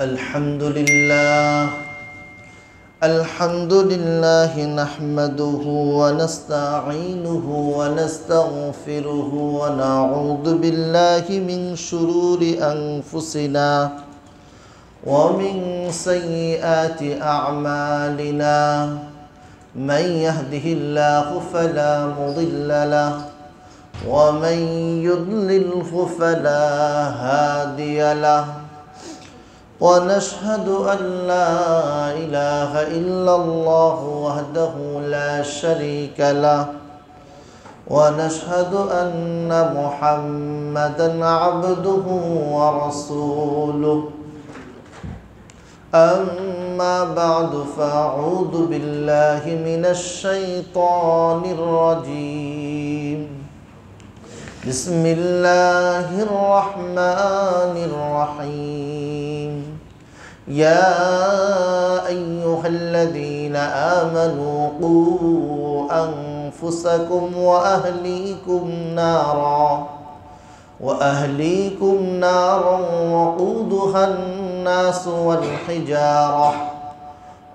الحمد لله نحمده ونستعينه ونستغفره ونعوذ بالله من شرور أنفسنا ومن سيئات أعمالنا من يهده الله فلا مضل له ومن يضلله فلا هادي له ونشهد أن لا إله إلا الله وحده لا شريك له ونشهد أن محمدا عبده ورسوله أما بعد فأعوذ بالله من الشيطان الرجيم بسم الله الرحمن الرحيم يا أيها الذين آمنوا قوا أنفسكم وأهليكم نارا وقودها الناس والحجارة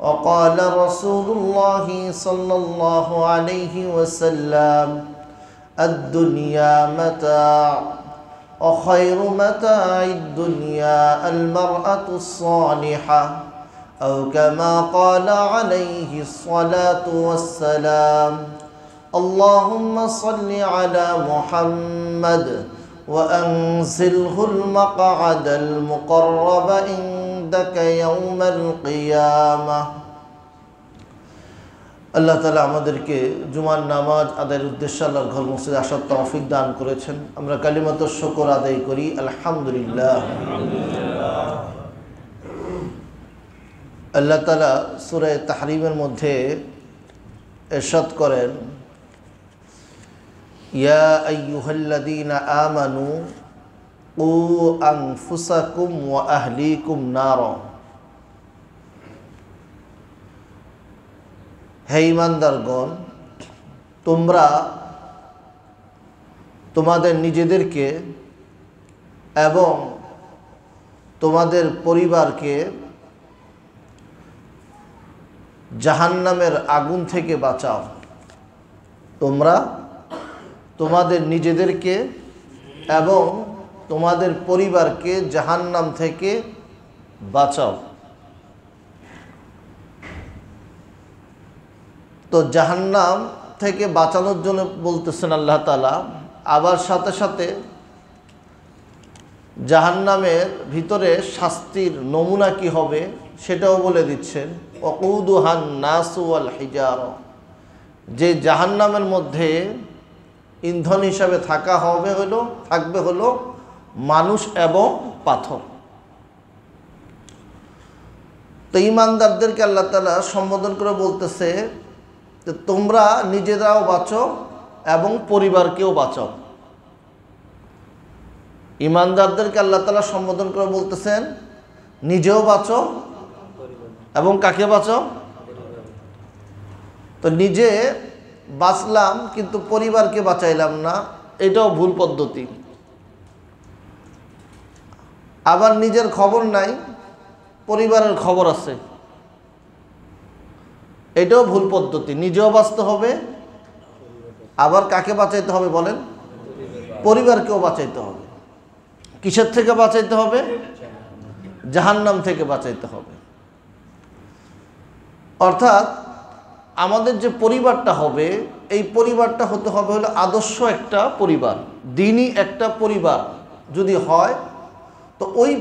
وقال رسول الله صلى الله عليه وسلم الدنيا متاع وخير متاع الدنيا المرأة الصالحة أو كما قال عليه الصلاة والسلام اللهم صل على محمد وأنزله المقعد المقرب عندك يوم القيامة আল্লাহ তাআলা আমাদেরকে জুমার নামাজ আদায়ের উদ্দেশ্যে আল্লাহর ঘর মসজিদে আসার তৌফিক দান করেছেন। আমরা কালিমাতুশ শুকর আদায় করি আলহামদুলিল্লাহ। আল্লাহ তাআলা সূরা তাহরিমের মধ্যে ইরশাদ করেন ইয়া আইয়ুহাল্লাযীনা আমানু কু আনফুসাকুম ওয়া আহলিকুম নারা, হে ঈমানদারগণ, তোমরা তোমাদের নিজেদেরকে এবং তোমাদের পরিবারকে জাহান্নামের আগুন থেকে বাঁচাও। তোমরা তোমাদের নিজেদেরকে এবং তোমাদের পরিবারকে জাহান্নাম থেকে বাঁচাও। তো জাহান্নাম থেকে বাঁচানোর জন্য বলতেছেন আল্লাহ তাআলা, আবার সাথে সাথে জাহান্নামের ভিতরে শাস্তির নমুনা কি হবে সেটাও বলে দিচ্ছেন। ওয়াকুদুহান নাসু ওয়াল হিজারা, যে জাহান্নামের মধ্যে ইন্ধন হিসাবে থাকবে হলো মানুষ এবং পাথর। তো ঈমানদারদেরকে আল্লাহ তাআলা সম্বোধন করে বলতেছে যে তোমরা নিজেরাও বাঁচো এবং পরিবারকেও বাঁচাও। ঈমানদারদেরকে আল্লাহ তাআলা সম্বোধন করে বলতেছেন নিজেও বাঁচো এবং কাকে বাঁচাও? তো নিজে বাঁচলাম কিন্তু পরিবারকে বাঁচাইলাম না, এটাও ভুল পদ্ধতি। আবার নিজের খবর নাই, পরিবারের খবর আছে, এটাও ভুল পদ্ধতি। নিজেও বাঁচতে হবে, আবার কাকে বাঁচাইতে হবে বলেন? পরিবারকেও বাঁচাইতে হবে। কিসের থেকে বাঁচাইতে হবে? জাহান্নাম থেকে বাঁচাইতে হবে। অর্থাৎ আমাদের যে পরিবারটা হবে, এই পরিবারটা হতে হবে হলো আদর্শ একটা পরিবার, দ্বীনি একটা পরিবার যদি হয়, তো ওই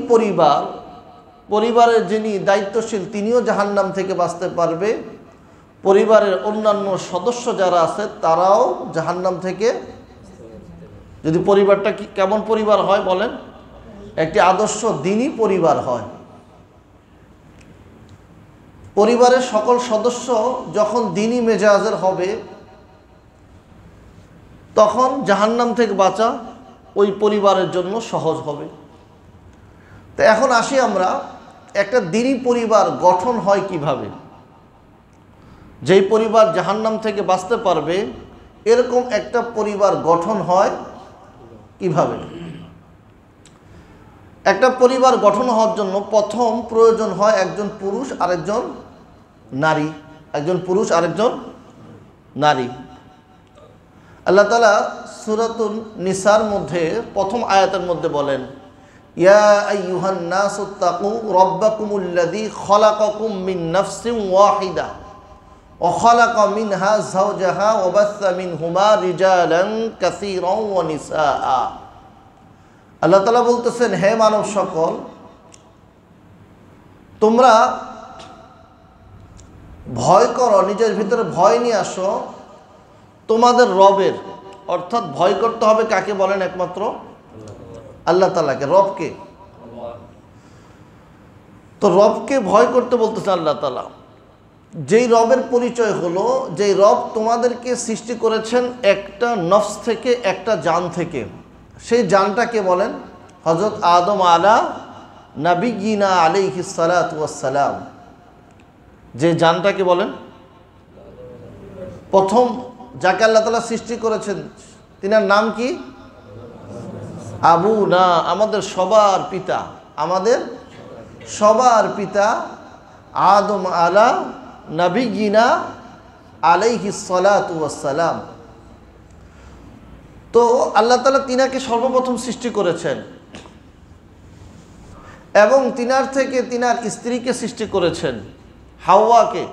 পরিবারের যিনি দায়িত্বশীল তিনিও জাহান্নাম থেকে বাঁচতে পারবে, পরিবারের অন্যান্য সদস্য যারা আছে তারাও জাহান্নাম থেকে। যদি পরিবারটা কেমন পরিবার হয় বলেন? একটি আদর্শ দ্বীনি পরিবার হয়। পরিবারের সকল সদস্য যখন দ্বীনি মেজাজের হবে, তখন জাহান্নাম থেকে বাঁচা ওই পরিবারের জন্য সহজ হবে। তো এখন আসি আমরা, একটা দ্বীনি পরিবার গঠন হয় কিভাবে, যেই পরিবার জাহান্নাম থেকে বাঁচতে পারবে এরকম একটা পরিবার গঠন হয় কিভাবে? একটা পরিবার গঠন হওয়ার জন্য প্রথম প্রয়োজন হয় একজন পুরুষ আরেকজন নারী, একজন পুরুষ আরেকজন নারী। আল্লাহ তাআলা সূরাতুন নিসার মধ্যে প্রথম আয়াতের মধ্যে বলেন, ইয়া আইয়ুহান নাসুত্তাকু রাব্বাকুমুল্লাযী খালাকাকুম মিন নাফসিন ওয়াহিদা ওয়া খালাকা মিনহা যাওজাহা ওয়া বাসসা মিনহুমা রিজালান কাসীরান ওয়া নিসাআ। আল্লাহ তাআলা বলতেছেন, হে মানব সকল, তোমরা ভয় করো, নিজের ভিতরে ভয় নিয়ে আসো তোমাদের রবের। অর্থাৎ ভয় করতে হবে কাকে বলেন? একমাত্র আল্লাহ তাআলাকে, রবকে। তো রবকে ভয় করতে বলতেছে আল্লাহ তাআলা। যেই রবের পরিচয় হলো, যেই রব তোমাদেরকে সৃষ্টি করেছেন একটা নফস থেকে, একটা জান থেকে। সেই জানটাকে বলেন হযরত আদম আলা নবিয়িনা আলাইহিস সালাতু ওয়াস সালাম। যে জানটাকে বলেন, প্রথম যাকে আল্লাহ তাআলা সৃষ্টি করেছেন তিনার নাম কি? আবু না, আমাদের সবার পিতা, আমাদের সবার পিতা আদম আলা নবিয়িনা আলাইহিস সালাতু ওয়াস সালাম। তো আল্লাহ তাআলা তিনাকে সর্বপ্রথম সৃষ্টি করেছেন এবং তিনার থেকে তিনার স্ত্রীকে সৃষ্টি করেছেন, হাওয়াকে।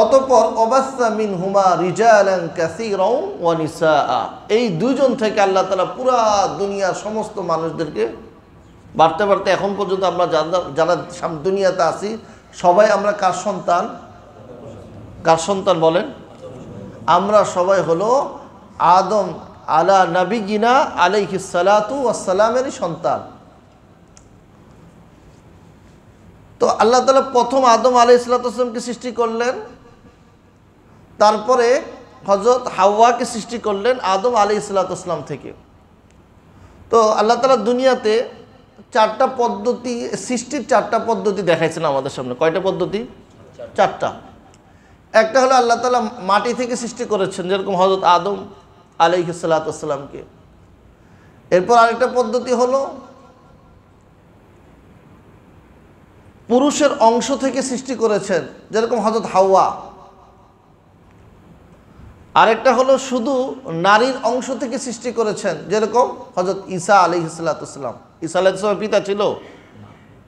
অতঃপর ওয়াবাসসা মিনহুমা রিজালান কাসীরান ওয়া নিসাআ। এই দুইজন থেকে আল্লাহ তাআলা পুরা দুনিয়ার সমস্ত মানুষদেরকে বাড়তে বাড়তে এখন পর্যন্ত আমরা যারা দুনিয়াতে আছি সবাই আমরা কার সন্তান? কার সন্তান বলেন? আমরা সবাই হলো আদম আলা নবিয়িনা আলাইহিস সালাতু ওয়াস সালামেরই সন্তান। তো আল্লাহ তাআলা প্রথম আদম আলাইহিস সালাতু ওয়াস সালামকে সৃষ্টি করলেন, তারপরে হযরত হাওয়াকে সৃষ্টি করলেন আদম আলাইহিস সালাতু ওয়াস সালাম থেকে। তো আল্লাহ তাআলা দুনিয়াতে চারটা পদ্ধতি, সৃষ্টির চারটা পদ্ধতি দেখাইছেন আমাদের সামনে। কয়টা পদ্ধতি? চারটা। একটা হলো আল্লাহ তাআলা মাটি থেকে সৃষ্টি করেছেন, যেরকম হযরত আদম আলাইহিস সালাতু ওয়াস সালামকে। এরপর আরেকটা পদ্ধতি হলো পুরুষের অংশ থেকে সৃষ্টি করেছেন, যেরকম হযরত হাওয়া। আরেকটা হলো শুধু নারীর অংশ থেকে সৃষ্টি করেছেন, যেরকম হযরত ঈসা আলাইহিস সালাতু ওয়াস সালাম। ঈসা আলাইহিস সালামের পিতা ছিল,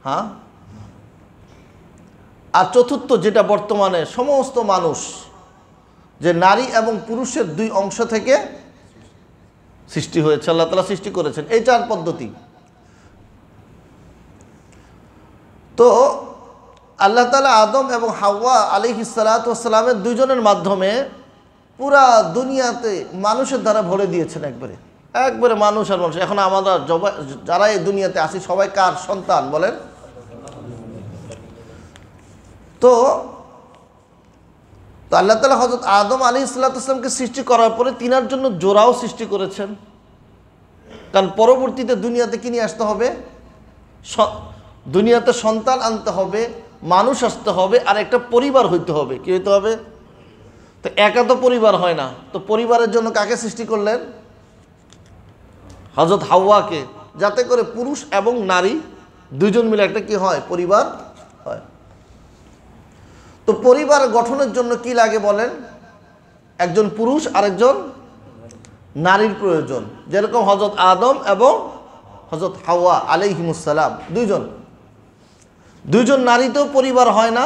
হ্যাঁ। আর চতুর্থ, যেটা বর্তমানে সমস্ত মানুষ, যে নারী এবং পুরুষের দুই অংশ থেকে সৃষ্টি হয়েছে, আল্লাহ তাআলা সৃষ্টি করেছেন। এই চার পদ্ধতি। তো আল্লাহ তাআলা আদম এবং হাওয়া আলাইহিস সালাতু ওয়াস সালামের দুইজনের মাধ্যমে পুরা দুনিয়াতে মানুষের দ্বারা ভরে দিয়েছেন। একবারে মানুষ আর মানুষ। এখন আমরা যারা এই দুনিয়াতে আছি সবাই কার সন্তান বলেন? তো আল্লাহ তাআলা হযরত আদম আলাইহিস সালাতু ওয়াস সালামকে সৃষ্টি করার পরে তিনার জন্য জোড়াও সৃষ্টি করেছেন। কারণ পরবর্তীতে দুনিয়াতে কি নিয়ে আসতে হবে? দুনিয়াতে সন্তান আনতে হবে, মানুষ আসতে হবে, আর একটা পরিবার হইতে হবে। কি হইতে হবে? তো একা তো পরিবার হয় না। তো পরিবারের জন্য কাকে সৃষ্টি করলেন? হযরত হাওয়াকে, যাতে করে পুরুষ এবং নারী দুইজন মিলে একটা কি হয়? পরিবার হয়। তো পরিবার গঠনের জন্য কি লাগে বলেন? একজন পুরুষ আরেকজন নারীর প্রয়োজন। যেরকম হযরত আদম এবং হযরত হাওয়া আলাইহিমুস সালাম দুইজন নারীতেও পরিবার হয় না,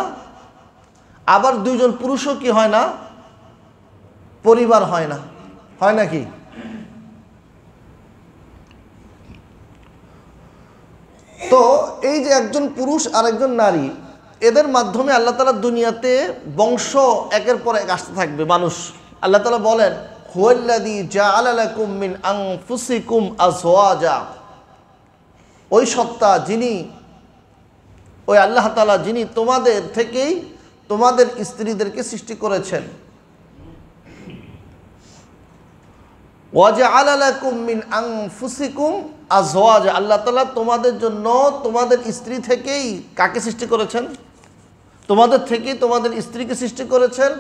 আবার দুইজন পুরুষও কি হয় না? পরিবার হয় না। হয় নাকি? তো এই যে একজন পুরুষ আর একজন নারী, এদের মাধ্যমে আল্লাহ তাআলা দুনিয়াতে বংশ একের পর এক আসতে থাকবে মানুষ। আল্লাহ তাআলা বলেন, হুয়াল্লাযী জাআলা লাকুম মিন আনফুসিকুম আজওয়াজা। ওই সত্তা যিনি, ওই আল্লাহ তাআলা যিনি তোমাদের থেকেই তোমাদের স্ত্রীদেরকে সৃষ্টি করেছেন। ওয়াজআলা লাকুম মিন আনফুসিকুম আজওয়াজা। আল্লাহ তাআলা তোমাদের জন্য তোমাদের স্ত্রী থেকেই কাকে সৃষ্টি করেছেন? তোমাদের থেকেই তোমাদের স্ত্রীকে সৃষ্টি করেছেন।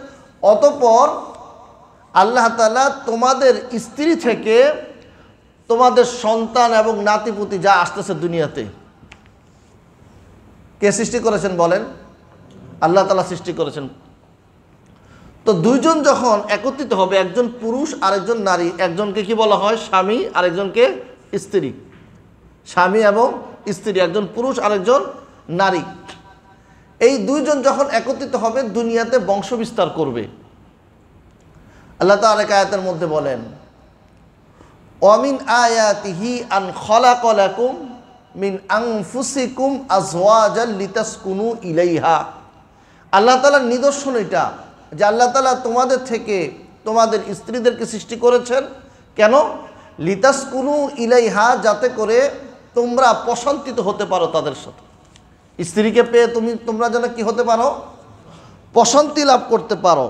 অতঃপর আল্লাহ তাআলা তোমাদের স্ত্রী থেকে তোমাদের সন্তান এবং নাতিপুতি যা আসতেছে দুনিয়াতে, কে সৃষ্টি করেছেন বলেন? আল্লাহ তাআলা সৃষ্টি করেছেন। তো দুইজন যখন একত্রিত হবে, একজন পুরুষ আরেকজন নারী, একজনকে কি বলা হয়? স্বামী, আরেকজনকে স্ত্রী। স্বামী এবং স্ত্রী, একজন পুরুষ আরেকজন নারী, এই দুইজন যখন একত্রিত হবে দুনিয়াতে বংশ বিস্তার করবে। আল্লাহ তাআলা এক আয়াতের মধ্যে বলেন, ওয়ামিন আয়াতিহি আন খালাকা লাকুম মিন আনফুসিকুম আজওয়াজাল লিতাসকুনু ইলাইহা। আল্লাহ তাআলার নিদর্শন এটা যে আল্লাহ তাআলা তোমাদের থেকে তোমাদের স্ত্রীদেরকে সৃষ্টি করেছেন। কেন? লিতাসকুনু ইলাইহা, যাতে করে তোমরা প্রশান্তিত হতে পারো তাদের সাথে। স্ত্রীকে পেয়ে তোমরা যেন কি হতে পারো? প্রশান্তি লাভ করতে পারো।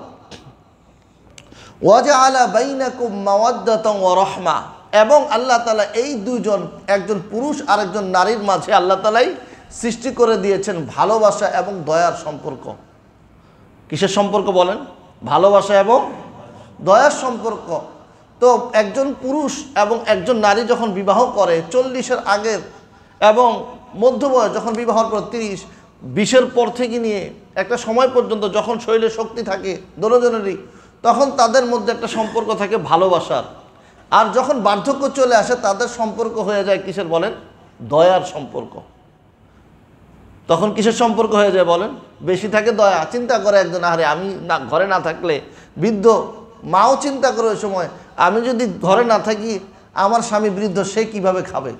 ওয়াজআলা বাইনাকুম মাওয়াদ্দাতান ওয়া রাহমা, এবং আল্লাহ তাআলা এই দুইজন, একজন পুরুষ আরেকজন নারীর মাঝে আল্লাহ তাআলাই সৃষ্টি করে দিয়েছেন ভালোবাসা এবং দয়ার সম্পর্ক। কিসের সম্পর্ক বলেন? ভালোবাসা এবং দয়ার সম্পর্ক। তো একজন পুরুষ এবং একজন নারী যখন বিবাহ করে 40-এর আগের এবং মধ্যবয়স, যখন বিবাহর পর 30-20-এর পর থেকে নিয়ে একটা সময় পর্যন্ত যখন শরীরে শক্তি থাকে দুজনেরই, তখন তাদের মধ্যে একটা সম্পর্ক থাকে ভালোবাসার। আর যখন বার্ধক্য চলে আসে তাদের সম্পর্ক হয়ে যায় কিসের বলেন? দয়ার সম্পর্ক। তখন কিসের সম্পর্ক হয়ে যায় বলেন? বেশি থাকে দয়া। চিন্তা করে একজন, আরে আমি না ঘরে না থাকলে, বৃদ্ধ মাও চিন্তা করে ওই সময়, আমি যদি ঘরে না থাকি আমার স্বামী বৃদ্ধ, সে কিভাবে খাবে?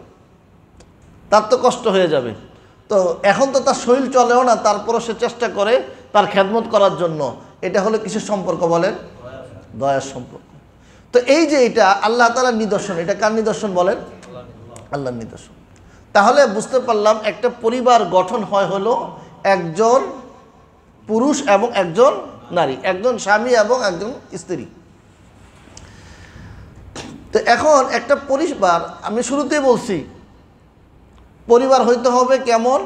তার তো কষ্ট হয়ে যাবে। তো এখন তো তার শরীর চলেও না, তারপরও সে চেষ্টা করে তার খেদমত করার জন্য। এটা হলো কিসের সম্পর্ক বলেন? দয়ার সম্পর্ক। তো এই যে এটা আল্লাহ তাআলার নিদর্শন, এটা কার নিদর্শন বলেন? আল্লাহর নিদর্শন। তাহলে বুঝতে পারলাম একটা পরিবার গঠন হয় হলো একজন পুরুষ এবং একজন নারী, একজন স্বামী এবং একজন স্ত্রী। তো এখন একটা পরিবার, আমি শুরুতেই বলছি, পরিবার হইতে হবে কেমন?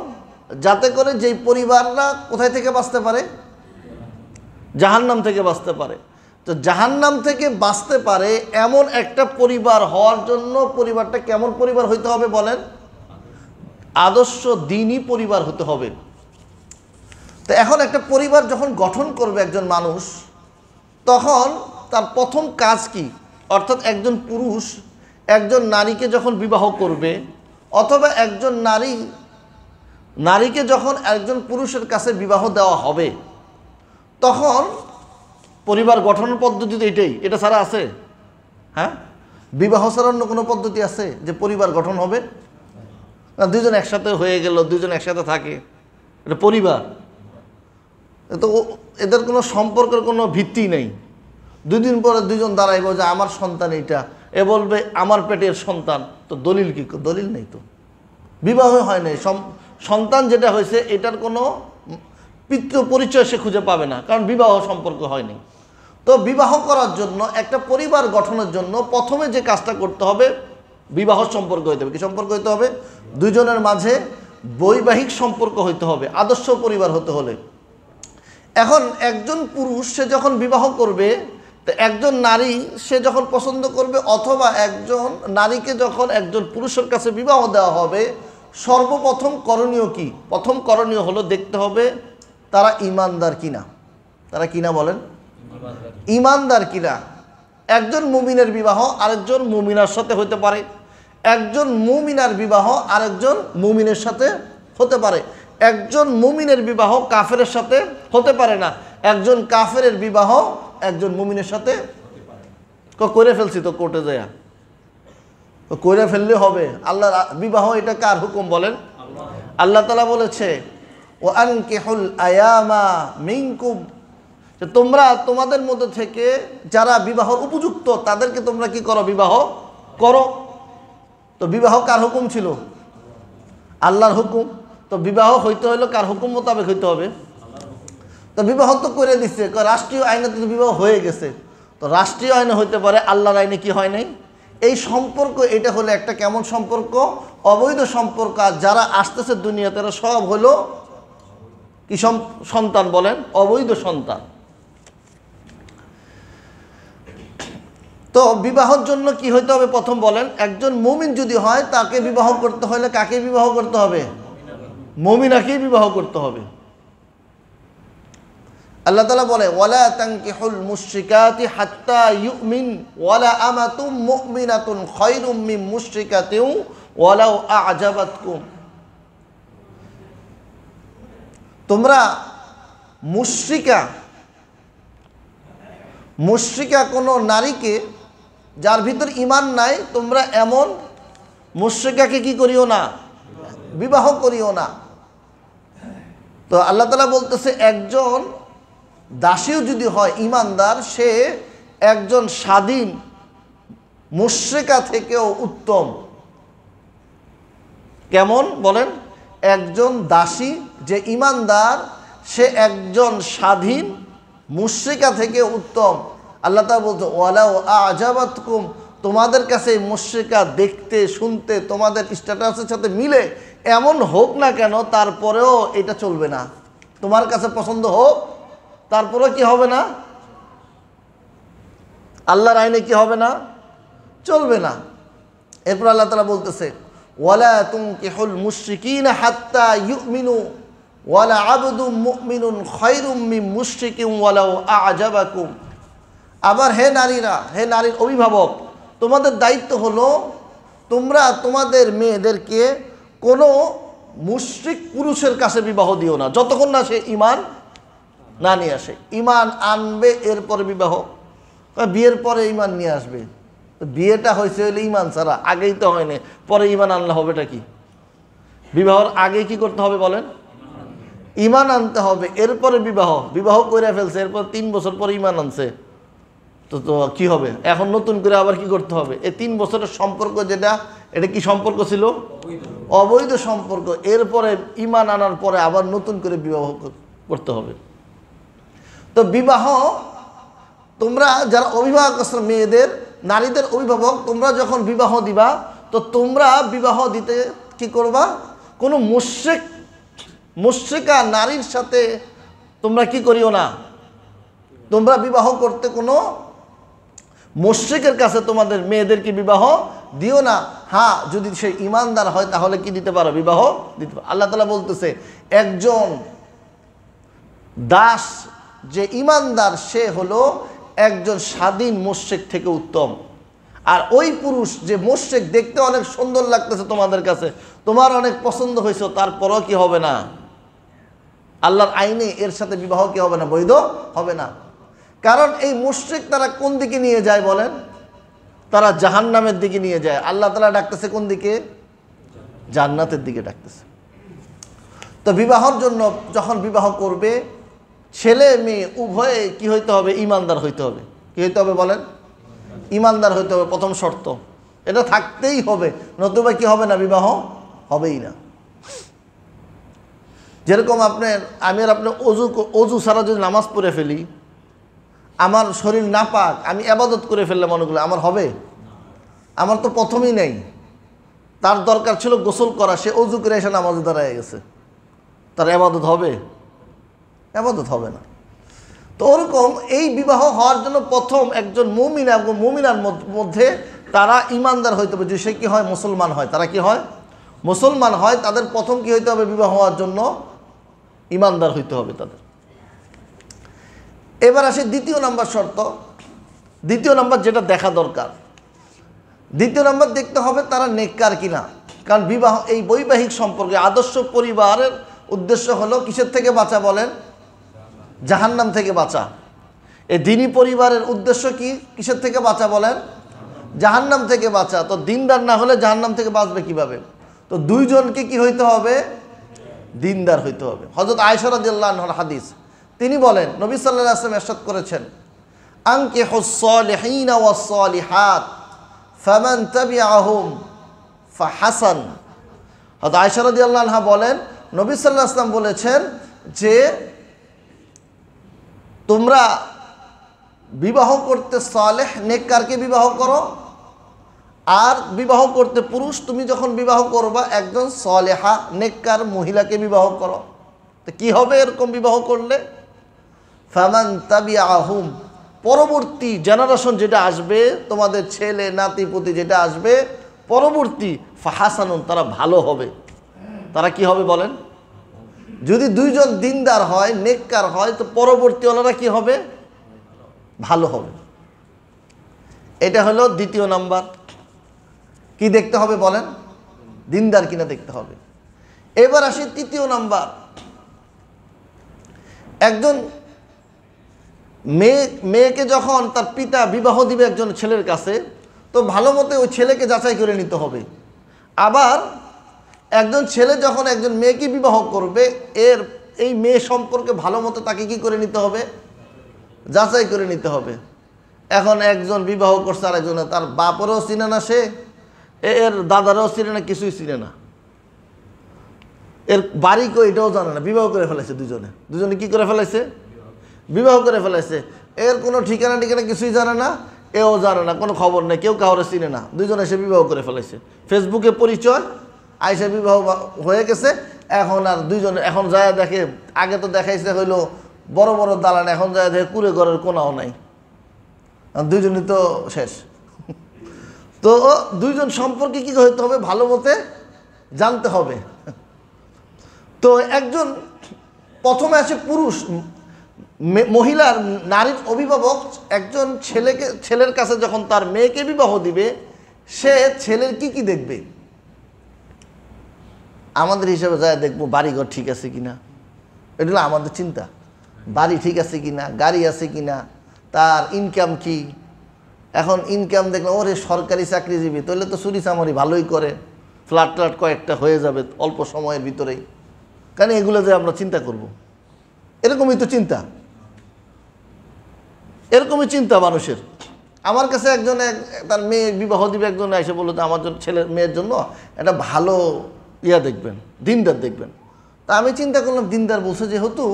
যাতে করে যেই পরিবাররা কোথায় থেকে বাঁচতে পারে? জাহান্নাম থেকে বাঁচতে পারে। তো জাহান্নাম থেকে বাঁচতে পারে এমন একটা পরিবার হওয়ার জন্য পরিবারটা কেমন পরিবার হইতে হবে বলেন? আদর্শ দ্বীনি পরিবার হতে হবে। তো এখন একটা পরিবার যখন গঠন করবে একজন মানুষ, তখন তার প্রথম কাজ কি? অর্থাৎ একজন পুরুষ একজন নারীকে যখন বিবাহ করবে, অথবা একজন নারীকে যখন একজন পুরুষের কাছে বিবাহ দেওয়া হবে, তখন পরিবার গঠনের পদ্ধতি তো এটাই। এটা ছাড়া আছে? হ্যাঁ, বিবাহ ছাড়া অন্য কোনো পদ্ধতি আছে যে পরিবার গঠন হবে? না, দুজন একসাথে হয়ে গেল, দুজন একসাথে থাকে, এটা পরিবার? তো এদের কোনো সম্পর্কের কোনো ভিত্তি নেই। দুদিন পরে দুজন দাঁড়াইব যে আমার সন্তান এইটা, এ বলবে আমার পেটের সন্তান। তো দলিল কি? দলিল নেই, তো বিবাহ হয় নাই। সন্তান যেটা হয়েছে এটার কোনো পিতৃ পরিচয় সে খুঁজে পাবে না, কারণ বিবাহ সম্পর্ক হয়নি। তো বিবাহ করার জন্য, একটা পরিবার গঠনের জন্য প্রথমে যে কাজটা করতে হবে, বিবাহ সম্পর্ক হইতে হবে। কি সম্পর্ক হইতে হবে? দুজনের মাঝে বৈবাহিক সম্পর্ক হইতে হবে, আদর্শ পরিবার হতে হলে। এখন একজন পুরুষ সে যখন বিবাহ করবে, তো একজন নারী সে যখন পছন্দ করবে, অথবা একজন নারীকে যখন একজন পুরুষের কাছে বিবাহ দেওয়া হবে, সর্বপ্রথম করণীয় কি? প্রথম করণীয় হলো দেখতে হবে তারা ইমানদার কিনা। তারা কিনা বলেন? ইমানদার কিনা। একজন মুমিনের বিবাহ আরেকজন মুমিনার সাথে হতে পারে, একজন মুমিনার বিবাহ আরেকজন মুমিনের সাথে হতে পারে, একজন মুমিনের বিবাহ কাফেরের সাথে হতে পারে না, একজন কাফেরের বিবাহ একজন মুমিনের সাথে করে ফেলছি তো কোর্টে যায় করে ফেললে হবে। আল্লাহর বিবাহ, এটা কার হুকুম বলেন? আল্লাহ তাআলা বলেছে, ও আনকিহুল আয়ামা মিনকুম, যে তোমরা তোমাদের মধ্যে থেকে যারা বিবাহ উপযুক্ত তাদেরকে তোমরা কি করো? বিবাহ করো। তো বিবাহ কার হুকুম ছিল? আল্লাহর হুকুম। তো বিবাহ হইতে হইলো কার হুকুম মোতাবেক হইতে হবে? তো বিবাহ তো করে দিচ্ছে, রাষ্ট্রীয় আইনে তো বিবাহ হয়ে গেছে। তো রাষ্ট্রীয় আইনে হইতে পারে, আল্লাহর আইনে কি হয় নাই? এই সম্পর্ক, এটা হলো একটা কেমন সম্পর্ক? অবৈধ সম্পর্ক। আর যারা আসতেছে দুনিয়াতে তারা সব হলো কি সন্তান বলেন? অবৈধ সন্তান। তো বিবাহের জন্য কি হইতে হবে প্রথম বলেন? একজন মুমিন যদি হয় তাকে বিবাহ করতে হলে কাকে বিবাহ করতে হবে? মুমিনাকেই বিবাহ করতে হবে। আল্লাহ তাআলা বলে ওয়ালা তানকিহুল মুশরিকাতি হাত্তা ইউমিন ওয়ালা আমাতুম মুমিনাতুন খায়রুম মিন মুশরিকাতিন ওয়ালাউ আ'জাবাতকুম। তোমরা মুশরিকা কোনো নারীকে যার ভিতর ঈমান নাই, তোমরা এমন মুশরিকাকে কি করিও না? বিবাহ করিও না। তো আল্লাহ তাআলা বলতেছে একজন দাসীও যদি হয় ঈমানদার, সে একজন স্বাধীন মুশরিকা থেকেও উত্তম। কেমন বলেন? একজন দাসী যে ঈমানদার, সে একজন স্বাধীন মুশরিকা থেকে উত্তম। আল্লাহ তাআলা বলতে ওয়ালাউ আ'জাবাতকুম, তোমাদের কাছে মুশরিকা দেখতে শুনতে তোমাদের স্ট্যাটাসের সাথে মিলে এমন হোক না কেন, তারপরেও এটা চলবে না। তোমার কাছে পছন্দ হোক, তারপরেও কি হবে না? আল্লাহর আইনে কি হবে না? চলবে না। এরপর আল্লাহ তাআলা বলতেছে ওয়ালা তুনকিহুল মুশরিকিনা হাত্তা ইউমিনু ওয়ালা আবদুম মুমিনুন খায়রুম মিন মুশরিকিন ওয়ালাউ আ'জাবাকুম। আবার হে নারীরা, হে নারীর অভিভাবক, তোমাদের দায়িত্ব হলো তোমরা তোমাদের মেয়েদেরকে কোনো মুশরিক পুরুষের কাছে বিবাহ দিও না, যতক্ষণ না সে ঈমান না নিয়ে আসে। ঈমান আনবে এরপরে বিবাহ। বিয়ের পরে ঈমান নিয়ে আসবে। বিয়েটা হয়েছে হইলে ঈমান ছাড়া, আগেই তো হয়নি, পরে ঈমান আনলে হবেটা কি? বিবাহর আগে কি করতে হবে বলেন? ঈমান আনতে হবে, এরপরে বিবাহ করে ফেলছে, এরপর 3 বছর পরে ঈমান আনছে, তো কি হবে? এখন নতুন করে আবার কি করতে হবে? এই 3 বছরের সম্পর্ক যেটা, এটা কি সম্পর্ক ছিল? অবৈধ সম্পর্ক। এরপরে ঈমান আনার পরে আবার নতুন করে বিবাহ করতে হবে। তো বিবাহ, তোমরা যারা অভিভাবক আছো, মেয়েদের নারীদের অভিভাবক, তোমরা যখন বিবাহ দিবা, তো তোমরা বিবাহ দিতে কি করবা? কোনো মুশরিকা নারীর সাথে তোমরা কি করিও না। তোমরা বিবাহ করতে কোনো মুশরিকের কাছে তোমাদের মেয়েদেরকে বিবাহ দিও না। হ্যাঁ, যদি সে ঈমানদার হয় তাহলে কি দিতে পারো? বিবাহ দিতে পারো। আল্লাহ তাআলা বলতেছে একজন দাস যে ঈমানদার, সে হলো একজন স্বাধীন মুশরিক থেকে উত্তম। আর ওই পুরুষ যে মুশরিক, দেখতে অনেক সুন্দর লাগতেছে তোমাদের কাছে, তোমার অনেক পছন্দ হয়েছে, তারপরও কি হবে না? আল্লাহর আইনে এর সাথে বিবাহ কি হবে না? বৈধ হবে না। কারণ এই মুশরিক তারা কোন দিকে নিয়ে যায় বলেন? তারা জাহান্নামের দিকে নিয়ে যায়। আল্লাহ তাআলা ডাকতেছে কোন দিকে? জান্নাতের দিকে ডাকতেছে। তো বিবাহর জন্য যখন বিবাহ করবে, ছেলে মেয়ে উভয়ে কি হইতে হবে? ঈমানদার হইতে হবে। কি হইতে হবে বলেন? ঈমানদার হইতে হবে, প্রথম শর্ত। এটা থাকতেই হবে, নতুবা কি হবে না? বিবাহ হবেই না। যেরকম আমি আর আপনি অজু ছাড়া যদি নামাজ পড়ে ফেলি, আমার শরীর নাপাক, আমি ইবাদত করে ফেললে মনে করলে আমার হবে? আমার তো প্রথমেই নেই, তার দরকার ছিল গোসল করা, সে অজু করে এসে নামাজে দাঁড়ায় গেছে, তার ইবাদত হবে? ইবাদত হবে না। তো ওরকম এই বিবাহ হওয়ার জন্য প্রথম একজন মুমিন এবং মুমিনার মধ্যে তারা ঈমানদার হইতে হবে। যে সে কি হয়? মুসলমান হয়। তারা কি হয়? মুসলমান হয়। তাদের প্রথম কি হইতে হবে? বিবাহ হওয়ার জন্য ঈমানদার হইতে হবে তাদের। এবার আসে দ্বিতীয় নাম্বার শর্ত। দ্বিতীয় নাম্বার যেটা দেখা দরকার, দ্বিতীয় নাম্বার দেখতে হবে তারা নেককার কিনা। কারণ বিবাহ, এই বৈবাহিক সম্পর্কে আদর্শ পরিবারের উদ্দেশ্য হলো কিসের থেকে বাঁচা বলেন? জাহান্নাম থেকে বাঁচা। এই দ্বীনি পরিবারের উদ্দেশ্য কি? কিসের থেকে বাঁচা বলেন? জাহান্নাম থেকে বাঁচা। তো দিনদার না হলে জাহান্নাম থেকে বাঁচবে কিভাবে? তো দুইজনকে কি হইতে হবে? দিনদার হইতে হবে। হযরত আয়েশা রাদিয়াল্লাহু আনহার হাদিস, তিনি বলেন নবী সাল্লাল্লাহু আলাইহি ওয়াসাল্লাম ইরশাদ করেছেন, আনকিহুস সালিহিনা ওয়াস সালিহাত ফামান তাবিআহুম ফাহাসান। হযরত আয়েশা রাদিয়াল্লাহু আনহা বলেন, নবী সাল্লাল্লাহু আলাইহি ওয়াসাল্লাম বলেছেন যে তোমরা বিবাহ করতে সালেহ নেককারকে বিবাহ করো, আর বিবাহ করতে পুরুষ, তুমি যখন বিবাহ করবা একজন সালেহা নেককার মহিলাকে বিবাহ করো। তো কি হবে এরকম বিবাহ করলে? ফামান তাবিআহুম, পরবর্তী জেনারেশন যেটা আসবে, তোমাদের ছেলে নাতিপুতি যেটা আসবে পরবর্তী, ফাহাসানুন, তারা ভালো হবে। তারা কি হবে বলেন? যদি দুইজন দিনদার হয়, নেককার হয়, তো পরবর্তীওয়ালারা কি হবে? ভালো হবে। এটা হলো দ্বিতীয় নাম্বার। কি দেখতে হবে বলেন? দিনদার কিনা দেখতে হবে। এবার আসি তৃতীয় নাম্বার। একজন মেয়েকে যখন তার পিতা বিবাহ দিবে একজন ছেলের কাছে, তো ভালো মতো ওই ছেলেকে যাচাই করে নিতে হবে। আবার একজন ছেলে যখন একজন মেয়েকে বিবাহ করবে, এই মেয়ে সম্পর্কে ভালো মতো তাকে কি করে নিতে হবে? যাচাই করে নিতে হবে। এখন একজন বিবাহ করছে আর একজন, তার বাপেরও চিনে না, সে এর দাদারও চিনে না, কিছুই চিনে না, এর বাড়ি কই এটাও জানে না, বিবাহ করে ফেলেছে। দুজনে কি করে ফেলেছে? বিবাহ করে ফেলেছে। এর কোনো ঠিকানা কিছুই জানে না, এও জানে না, কোনো খবর নেই, কেউ কাউরে চিনে না, দুজনে এসে বিবাহ করে ফেলেছে। ফেসবুকে পরিচয়, আইসা বিবাহ হয়ে গেছে। এখন আর দুইজনে এখন যায় দেখে, আগে তো দেখাইছে হইলো বড় বড় দালান, এখন যায় দেখে কুড়ে ঘরের কোনাও নাই, দুইজনই তো শেষ। তো দুইজন সম্পর্কে কি হইতে হবে? ভালো মতে জানতে হবে। তো একজন প্রথমে আছে পুরুষ, মহিলার, নারীর অভিভাবক একজন ছেলের কাছে যখন তার মেয়েকে বিবাহ দিবে, সে ছেলের কি দেখবে? আমাদের হিসাবে যায় দেখবো বাড়িঘর ঠিক আছে কিনা, এটা হলো আমাদের চিন্তা। বাড়ি ঠিক আছে কিনা, গাড়ি আছে কিনা, তার ইনকাম কি। এখন ইনকাম দেখলাম ওরে সরকারি চাকরিজীবী, তাহলে তো চুরি চামারি ভালোই করে, ফ্ল্যাট কয়েকটা হয়ে যাবে অল্প সময়ের ভিতরেই। কারণ এগুলো যে আমরা চিন্তা করব, এরকমই তো চিন্তা, এরকমই চিন্তা মানুষের। আমার কাছে একজন তার মেয়ে বিবাহ দিবে, একজন এসে বললো যে আমার জন্য, ছেলের মেয়ের জন্য একটা ভালো দেখবেন, দিনদার দেখবেন। তা আমি চিন্তা করলাম, দিনদার বলছে যেহেতু,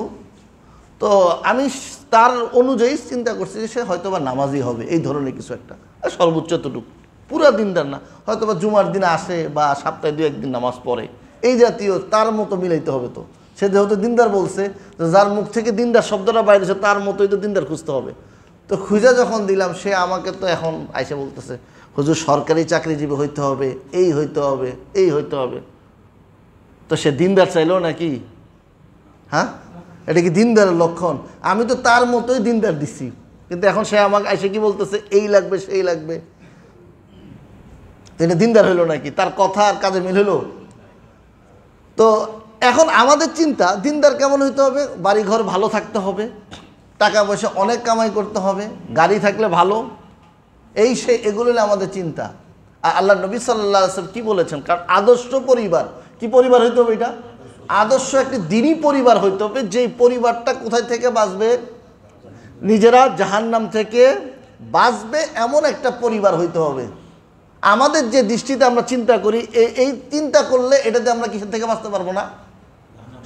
তো আমি তার অনুযায়ী চিন্তা করছি যে সে হয়তো বা নামাজি হবে, এই ধরনের কিছু একটা, সর্বোচ্চ এতটুকু, পুরা দিনদার না, হয়তো বা জুমার দিনে আসে বা সপ্তাহে 2-1 দিন নামাজ পড়ে, এই জাতীয়, তার মতো মিলাইতে হবে। তো সে যেহেতু দিনদার বলছে, যার মুখ থেকে দিনদার শব্দটা বাইরেছে তার মতোই তো দিনদার খুঁজতে হবে। তো খুঁজে যখন দিলাম, সে আমাকে তো এখন আইসে বলতেছে, হুজুর সরকারি চাকরিজীবী হইতে হবে, এই হইতে হবে, এই হইতে হবে। তো সে দিনদার চাইলেও নাকি? হ্যাঁ, এটা কি দিনদারের লক্ষণ? আমি তো তার মতোই দিনদার দিছি, কিন্তু এখন সে আমাকে এসে কি বলতেছে, এই লাগবে, সেই লাগবে। এটা দিনদার হইলো নাকি? তার কথা আর কাজে মিল হইলো? তো এখন আমাদের চিন্তা, দিনদার কেমন হইতে হবে? বাড়িঘর ভালো থাকতে হবে, টাকা পয়সা অনেক কামাই করতে হবে, গাড়ি থাকলে ভালো, এগুলো আমাদের চিন্তা। আর আল্লাহ নবী সাল্লাল্লাহু আলাইহি ওয়াসাল্লাম কি বলেছেন? কারণ আদর্শ পরিবার, কি পরিবার হইতে হবে? এটা আদর্শ একটি দ্বীনি পরিবার হইতে হবে, যেই পরিবারটা কোথায় থেকে বাঁচবে? নিজেরা জাহান্নাম থেকে বাঁচবে, এমন একটা পরিবার হইতে হবে। আমাদের যে দৃষ্টিতে আমরা চিন্তা করি, এই চিন্তা করলে এটাতে আমরা কিসের থেকে বাঁচতে পারবো না?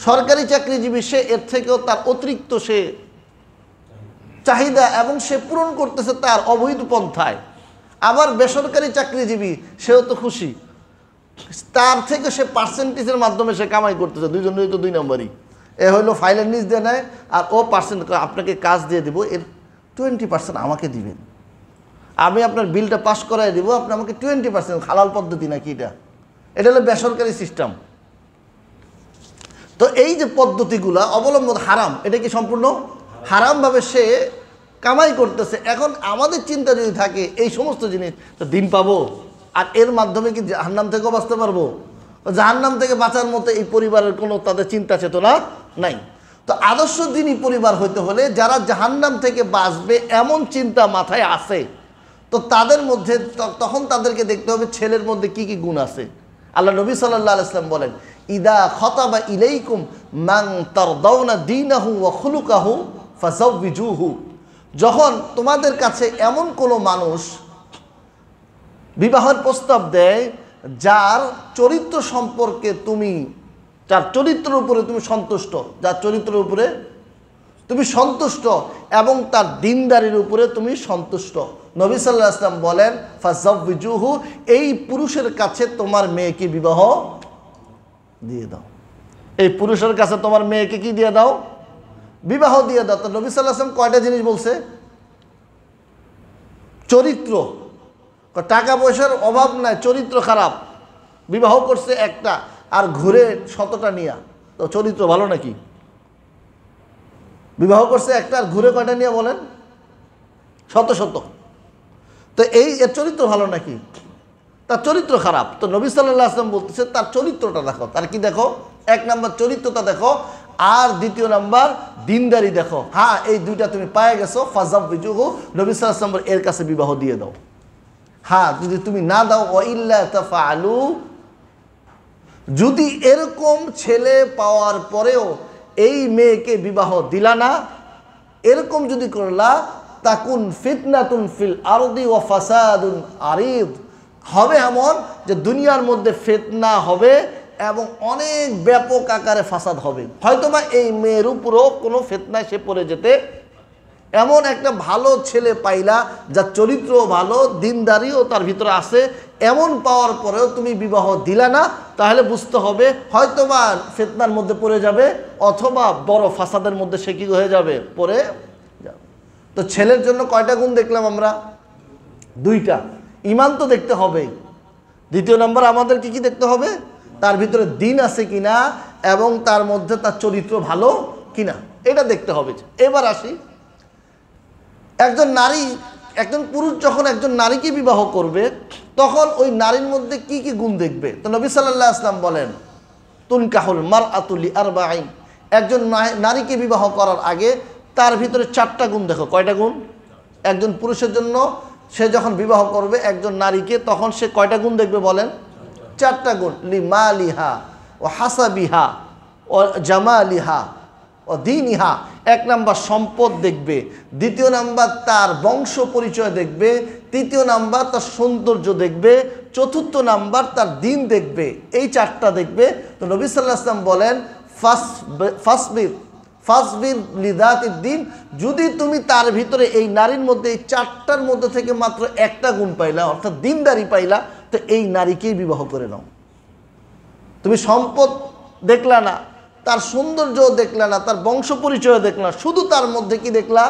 সরকারি চাকরিজীবী, সে এর থেকেও তার অতিরিক্ত সে চাহিদা, এবং সে পূরণ করতেছে তার অবৈধ পন্থায়। আবার বেসরকারি চাকরিজীবী, সেও তো খুশি, তার থেকে সে পার্সেন্টেজের মাধ্যমে সে কামাই করতেছে। দুইজনেই তো 2 নম্বরই। এ হইলো ফাইলের নিচ দিয়ে নেয়, আর ও পার্সেন্ট, আপনাকে কাজ দিয়ে দিব, এর 20% আমাকে দিবেন, আমি আপনার বিলটা পাস করাই দিব, আপনি আমাকে 20%। হালাল পদ্ধতি নাকি এটা? এটা হলো বেসরকারি সিস্টেম। তো এই যে পদ্ধতিগুলা অবলম্বন হারাম, এটা কি সম্পূর্ণ হারামভাবে সে কামাই করতেছে। এখন আমাদের চিন্তা যদি থাকে এই সমস্ত জিনিস, তো দিন পাবো, আর এর মাধ্যমে কি জাহান্নাম থেকেও বাঁচতে পারবো? জাহান্নাম থেকে বাঁচার মতো এই পরিবারের কোনো তাদের চিন্তা চেতনা নাই। তো আদর্শ দিনই পরিবার হইতে হলে যারা জাহান্নাম থেকে বাঁচবে এমন চিন্তা মাথায় আসে, তো তাদের মধ্যে তখন তাদেরকে দেখতে হবে ছেলের মধ্যে কি কি গুণ আছে। আল্লাহ নবী সাল্লাল্লাহু আলাইহি ওয়াসাল্লাম বলেন, ইদা খাতাবা ইলাইকুম মান তারদাউনা দীনাহু ওয়া খুলুকাহু ফাযাওবিজুহু। যখন তোমাদের কাছে এমন কোনো মানুষ বিবাহের প্রস্তাব দেয়, যার চরিত্র সম্পর্কে তুমি, যার চরিত্রের উপরে তুমি সন্তুষ্ট, যার চরিত্রের উপরে তুমি সন্তুষ্ট, এবং তার দিনদারির উপরে তুমি সন্তুষ্ট, নবী সাল্লাল্লাহু আলাইহি ওয়াসাল্লাম বলেন ফাযাওবিজুহু, এই পুরুষের কাছে তোমার মেয়েকে বিবাহ দিয়ে দাও। এই পুরুষের কাছে তোমার মেয়েকে কি দিয়ে দাও? বিবাহ দিয়ে দাও। তো নবী সাল্লাল্লাহু আলাইহি ওয়াসাল্লাম কয়টা জিনিস বলছে? চরিত্র, টাকা পয়সার অভাব নাই, চরিত্র খারাপ, বিবাহ করছে একটা আর ঘুরে শতটা নিয়া, তো চরিত্র ভালো নাকি? বিবাহ করছে একটা আর ঘুরে কয়টা নিয়ে বলেন? শত শত। তো এর চরিত্র ভালো নাকি? তার চরিত্র খারাপ। তো নবী সাল্লাল্লাহু আলাইহি ওয়াসাল্লাম বলতেছে তার চরিত্রটা দেখো। তার কি দেখো? এক নাম্বার চরিত্রটা দেখো, আর দ্বিতীয় নাম্বার দিনদারি দেখো। হ্যাঁ, এই দুইটা তুমি পায়ে গেছো, ফাযাওবিজুহু, নবী সাল্লাল্লাহু আলাইহি ওয়াসাল্লাম এর কাছে বিবাহ দিয়ে দাও। হ্যাঁ, যদি তুমি না দাও, ওয়া ইল্লা তাফআলু, যদি এরকম ছেলে পাওয়ার পরেও এই মেয়েকে বিবাহ দিলা না, এরকম যদি করলা, তাকুন ফিতনাতুন ফিল আরদি ওয়া ফাসাদুন আরিদ, হবে এমন যে দুনিয়ার মধ্যে ফিতনা হবে এবং অনেক ব্যাপক আকারে ফাসাদ হবে। হয়তোবা এই মেয়ের উপরও কোনো ফিতনায় সে পড়ে যেতে, এমন একটা ভালো ছেলে পাইলা যার চরিত্র ভালো, দিনদারিও তার ভিতরে আছে, এমন পাওয়ার পরেও তুমি বিবাহ দিলা না, তাহলে বুঝতে হবে হয়তোবা ফিতনার মধ্যে পড়ে যাবে, অথবা বড় ফাসাদের মধ্যে সে কি হয়ে যাবে, পড়ে যাবে। তো ছেলের জন্য কয়টা গুণ দেখলাম আমরা? দুইটা। ঈমান তো দেখতে হবেই। দ্বিতীয় নম্বর আমাদের কি দেখতে হবে? তার ভিতরে দিন আছে কিনা এবং তার মধ্যে তার চরিত্র ভালো কিনা, এটা দেখতে হবে। এবার আসি, একজন নারী, একজন পুরুষ যখন একজন নারীকে বিবাহ করবে, তখন ওই নারীর মধ্যে কি কি গুণ দেখবে? তো নবী সাল্লাল্লাহু আলাইহি ওয়াসাল্লাম বলেন, তুনকাহুল মারআতু লিআরবাঈন, একজন নারীকে বিবাহ করার আগে তার ভিতরে 4টা গুণ দেখো। কয়টা গুণ? একজন পুরুষের জন্য সে যখন বিবাহ করবে একজন নারীকে, তখন সে কয়টা গুণ দেখবে বলেন? 4টা গুণ। লিমালিহা ও হাসাবিহা ও জামালিহা ও দীনিহা। এক নাম্বার সম্পদ দেখবে, দ্বিতীয় নাম্বার তার বংশ পরিচয় দেখবে, তৃতীয় নাম্বার তার সৌন্দর্য দেখবে, চতুর্থ নাম্বার তার দিন দেখবে। এই 4টা দেখবে। তো নবী সাল্লাল্লাহু আলাইহি ওয়াসাল্লাম বলেন, ফাসবির লিযাতিদ দিন, যদি তুমি তার ভিতরে এই নারীর মধ্যে এই 4টার মধ্যে থেকে মাত্র একটা গুণ পাইলা, অর্থাৎ দিনদারি পাইলা, তো এই নারীকেই বিবাহ করে নাও। তুমি সম্পদ দেখলা না, তার সৌন্দর্য দেখলা না, তার বংশ পরিচয় দেখলা, শুধু তার মধ্যে কি দেখলা?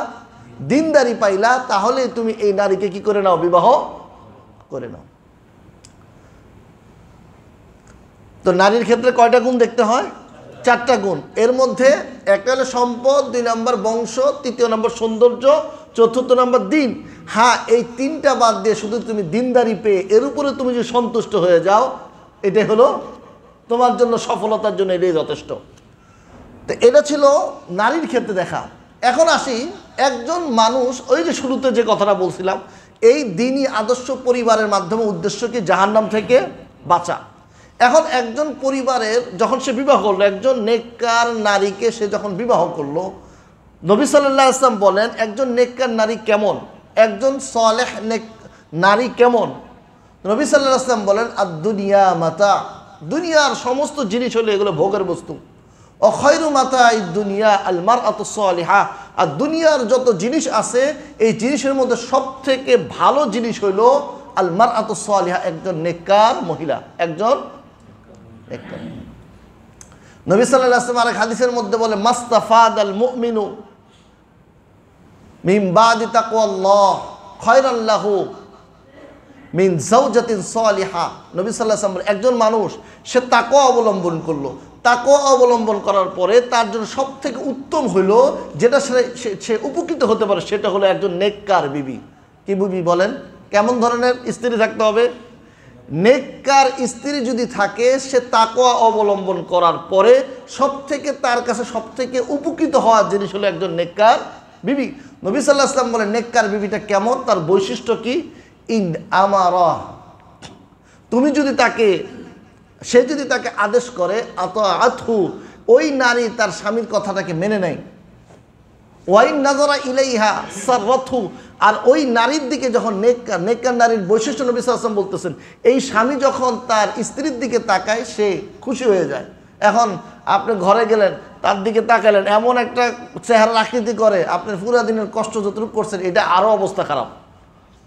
দিনদারি পাইলা, তাহলে তুমি এই নারীকে কি করে নাও? বিবাহ করে নাও। তো নারীর ক্ষেত্রে কয়টা গুণ দেখতে হয়? 4টা গুণ। এর মধ্যে একটা হলো সম্পদ, 2 নম্বর বংশ, তৃতীয় নম্বর সৌন্দর্য, চতুর্থ নম্বর দিন। হ্যাঁ, এই 3টা বাদ দিয়ে শুধু তুমি দিনদারি পেয়ে এর উপরে তুমি যদি সন্তুষ্ট হয়ে যাও, এটাই হলো তোমার জন্য সফলতার জন্য, এটাই যথেষ্ট। তো এটা ছিল নারীর ক্ষেত্রে দেখা। এখন আসি, একজন মানুষ, ওই যে শুরুতে যে কথাটা বলছিলাম, এই দ্বীনি আদর্শ পরিবারের মাধ্যমে উদ্দেশ্য কি? জাহান্নাম থেকে বাঁচা। এখন একজন পরিবারের যখন সে বিবাহ করলো, একজন নেককার নারীকে সে যখন বিবাহ করলো, নবী সাল্লাল্লাহু আলাইহি ওয়াসাল্লাম বলেন একজন নেককার নারী কেমন, একজন সালেহ নেক নারী কেমন? নবী সাল্লাল্লাহু আলাইহি ওয়াসাল্লাম বলেন, আদ-দুনিয়া মাতা, দুনিয়ার সমস্ত জিনিস হলো এগুলো ভোগের বস্তু। ও খায়রু মাতা'id দুনিয়া আল মারআতু সালিহা, আর দুনিয়ার যত জিনিস আছে এই জিনিসের মধ্যে সবথেকে ভালো জিনিস হলো আল মারআতু সালিহা, একজন নেককার মহিলা, একজন নেককার। নবী সাল্লাল্লাহু আলাইহি ওয়াসাল্লাম আরেক হাদিসের মধ্যে বলে, মাস্তাফাদাল মুমিনু মিন বাদি তাকওয়াল্লাহ খায়রান লাহু মিন যাওজাতিন সালিহা। নবী সাল্লাল্লাহু আলাইহি ওয়াসাল্লাম, একজন মানুষ সে তাকওয়া অবলম্বন করলো, তাকওয়া অবলম্বন করার পরে তার জন্য সবথেকে উত্তম হলো যেটা সে উপকৃত হতে পারে, সেটা হলো একজন নেককার বিবি। কি বিবি বলেন? কেমন ধরনের স্ত্রী থাকতে হবে? নেককার স্ত্রী যদি থাকে, সে তাকওয়া অবলম্বন করার পরে সবথেকে তার কাছে সবথেকে উপকৃত হওয়ার জিনিস হলো একজন নেককার বিবি। নবী সাল্লাল্লাহু আলাইহি ওয়াসাল্লাম বলেন, নেককার বিবিটা কেমন, তার বৈশিষ্ট্য কি? ইন আমারা, তুমি যদি তাকে, সে যদি তাকে আদেশ করে, আতআতহু, ওই নারী তার স্বামীর কথাটাকে মেনে নেয়। ওয়াইন নাযারা ইলাইহা সাররাতহু, আর ওই নারীর দিকে যখন নেককার নারীর বৈশিষ্ট্য নবী সাল্লাল্লাহু আলাইহি ওয়াসাল্লাম বলতেছেন, এই স্বামী যখন তার স্ত্রীর দিকে তাকায় সে খুশি হয়ে যায়। এখন আপনি ঘরে গেলেন, তার দিকে তাকালেন, এমন একটা চেহারার আকৃতি করে, আপনি পুরো দিনের কষ্ট যতটুকু করছেন এটা আরও অবস্থা খারাপ।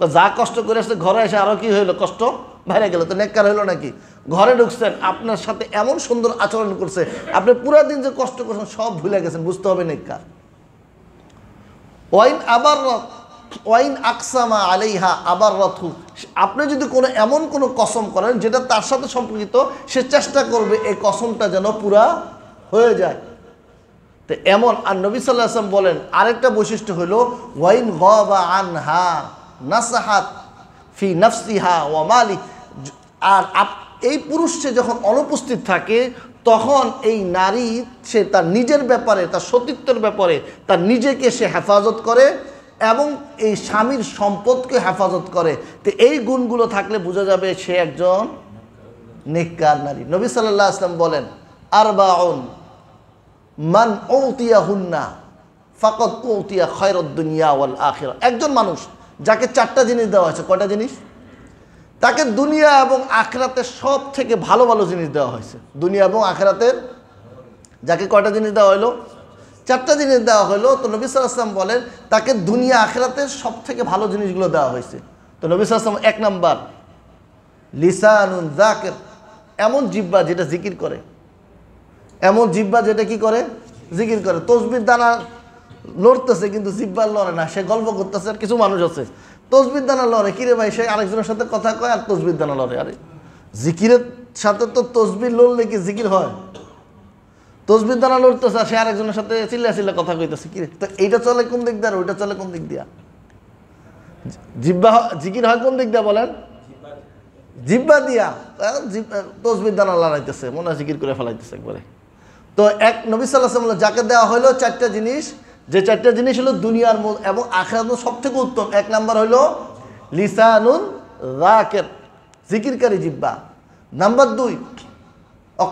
যা কষ্ট করে আসছে ঘরে এসে আরও কি হইলো? কষ্ট বাইরে গেল। তো নেককার হইলো নাকি? ঘরে ঢুকছেন, আপনার সাথে এমন সুন্দর আচরণ করছে, আপনি পুরো দিন যে কষ্ট করছেন সব ভুলে গেছেন, বুঝতে হবে নেককার। ওয়াইন আবার ওয়াইন আকসামা আলাইহা আবার রথু, আপনি যদি এমন কোনো কসম করেন যেটা তার সাথে সম্পর্কিত, সে চেষ্টা করবে এই কসমটা যেন পুরা হয়ে যায়। তো এমন, আর নবী সাল্লাল্লাহু আলাইহি ওয়াসাল্লাম বলেন আরেকটা বৈশিষ্ট্য হলো ওয়াইন গাবা আনহা নাসাহাত ফি নাফসিহা ওয়া মালি, আর এই পুরুষ সে যখন অনুপস্থিত থাকে তখন এই নারী সে তার নিজের ব্যাপারে, তার সতীত্বের ব্যাপারে তার নিজেকে সে হেফাজত করে এবং এই স্বামীর সম্পদকে হেফাজত করে। তো এই গুণগুলো থাকলে বোঝা যাবে সে একজন নেককার নারী। নবী সাল্লাল্লাহু আলাইহি ওয়াসাল্লাম বলেন আরবাউন মান উতিয়া ফাকাদ উতিয়া খায়রাদ দুনিয়া ওয়াল আখিরা, একজন মানুষ যাকে চারটা জিনিস দেওয়া হয়েছে, কয়টা জিনিস? তাকে দুনিয়া এবং আখিরাতের সব থেকে ভালো ভালো জিনিস দেওয়া হয়েছে। দুনিয়া এবং আখিরাতের যাকে কয়টা জিনিস দেওয়া হলো? চারটা জিনিস দেওয়া হলো। তো নবী সাল্লাল্লাহু আলাইহি ওয়াসাল্লাম বলেন তাকে দুনিয়া আখিরাতের সব থেকে ভালো জিনিসগুলো দেওয়া হয়েছে। তো নবী সাল্লাল্লাহু আলাইহি ওয়াসাল্লাম 1 নাম্বার লিসানুন যাকির, এমন জিহ্বা যেটা জিকির করে, এমন জিহ্বা যেটা কি করে? জিকির করে। তসবির দানা লড়তেছে কিন্তু জিহ্বা লড়ে না, সে গল্প করতেছে। আর কিছু মানুষ আছে তসবির দানা লড়ে, কিরে ভাই, সে আরেকজনের সাথে কথা কয় আর তসবির দানা লড়ে। আরে জিকিরের সাথে তো তসবির লড়লে কি জিকির হয়? তসবির দানা লড়তেছে আর সে আরেকজনের সাথে চিল্লা চিল্লা কথা কইতেছে, কিরে। তো এইটা চলে কোন দিক দিয়ে আর ওইটা চলে কোন দিক দিয়া? জিহ্বা জিকির হয় কোন দিক দিয়া বলেন? জিহ্বা দিয়া। তসবির দানা লড়াইতেছে, মনে হয় জিকির করে ফেলাইতেছে একবারে। তো নবী সাল্লাল্লাহু আলাইহি ওয়াসাল্লাম যাকে দেওয়া হলো চারটা জিনিস, যে চারটা জিনিস হলো দুনিয়ার এবং আখিরাতের সব থেকে উত্তম। 1 নাম্বার হলো লিসানুন যাকির, জিকিরকারী জিহ্বা। নাম্বার 2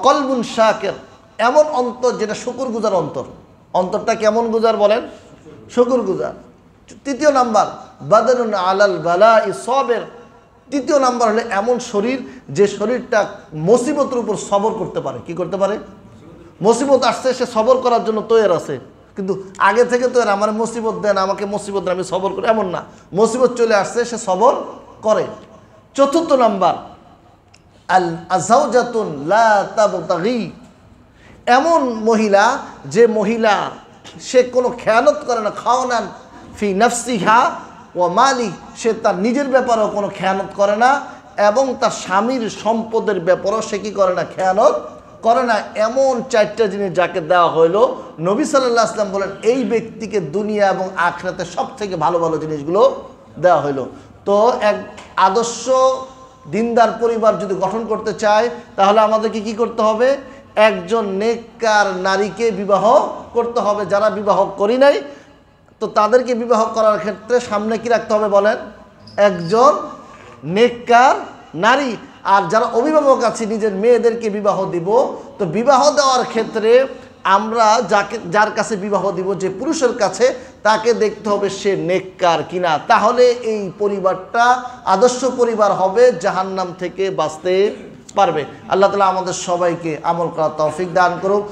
কলবুন শাকির, এমন অন্তর যেটা শুকরগুজার অন্তর। অন্তরটা কেমন গুজার বলেন? শুকরগুজার। 3 নাম্বার বাদানুন আলাল বালাই সাবির, 3 নাম্বার হলো এমন শরীর যে শরীরটা মুসিবতের উপর সবর করতে পারে। কি করতে পারে? মুসিবত আসছে সে সবর করার জন্য তৈরি আছে, কিন্তু আগে থেকে তৈরি, আমার মুসিবত দেন, আমাকে মুসিবত দেন, আমি সবর করি, এমন না। মুসিবত চলে আসছে সে সবর করে। 4 নাম্বার আল আযাওজাতুন লা তাবতাগি, এমন মহিলা যে মহিলা সে কোনো খেয়ানত করে না, খাওয়ানান ফি নাফসিহা ওয়া মালি, সে তার নিজের ব্যাপারেও কোনো খেয়ানত করে না এবং তার স্বামীর সম্পদের ব্যাপারেও সে কি করে না? খেয়ানত করে না। এমন 4টা জিনিস যাকে দেওয়া হইল, নবী সাল্লাল্লাহু আলাইহি ওয়াসাল্লাম বলেন এই ব্যক্তিকে দুনিয়া এবং আখিরাতে সব থেকে ভালো ভালো জিনিসগুলো দেওয়া হইল। তো এক আদর্শ দিনদার পরিবার যদি গঠন করতে চায় তাহলে আমাদেরকে কি করতে হবে? একজন নেককার নারীকে বিবাহ করতে হবে। যারা বিবাহ করি নাই তো তাদেরকে বিবাহ করার ক্ষেত্রে সামনে কি রাখতে হবে বলেন? একজন নেককার নারী। আর যারা অভিভাবক আছে নিজের মেয়েদেরকে বিবাহ দিব, তো বিবাহ দেওয়ার ক্ষেত্রে আমরা যার কাছে বিবাহ দিব, যে পুরুষের কাছে, তাকে দেখতে হবে সে নেককার কিনা। তাহলে এই পরিবারটা আদর্শ পরিবার হবে, জাহান্নাম থেকে বাঁচতে পারবে। আল্লাহ তাআলা আমাদের সবাইকে আমল করার তৌফিক দান করুক।